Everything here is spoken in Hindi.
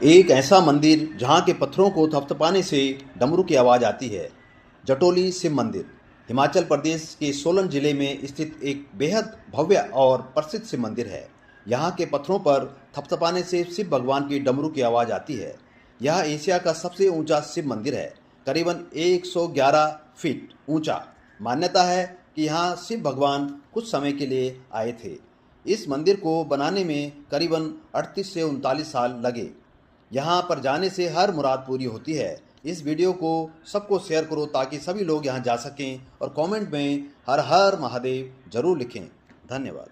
एक ऐसा मंदिर जहाँ के पत्थरों को थपथपाने से डमरू की आवाज़ आती है। जटोली शिव मंदिर हिमाचल प्रदेश के सोलन जिले में स्थित एक बेहद भव्य और प्रसिद्ध शिव मंदिर है। यहाँ के पत्थरों पर थपथपाने से शिव भगवान की डमरू की आवाज़ आती है। यह एशिया का सबसे ऊंचा शिव मंदिर है, करीबन 111 फीट ऊंचा। मान्यता है कि यहाँ शिव भगवान कुछ समय के लिए आए थे। इस मंदिर को बनाने में करीबन 38 से 39 साल लगे। यहाँ पर जाने से हर मुराद पूरी होती है। इस वीडियो को सबको शेयर करो ताकि सभी लोग यहाँ जा सकें और कमेंट में हर हर महादेव जरूर लिखें। धन्यवाद।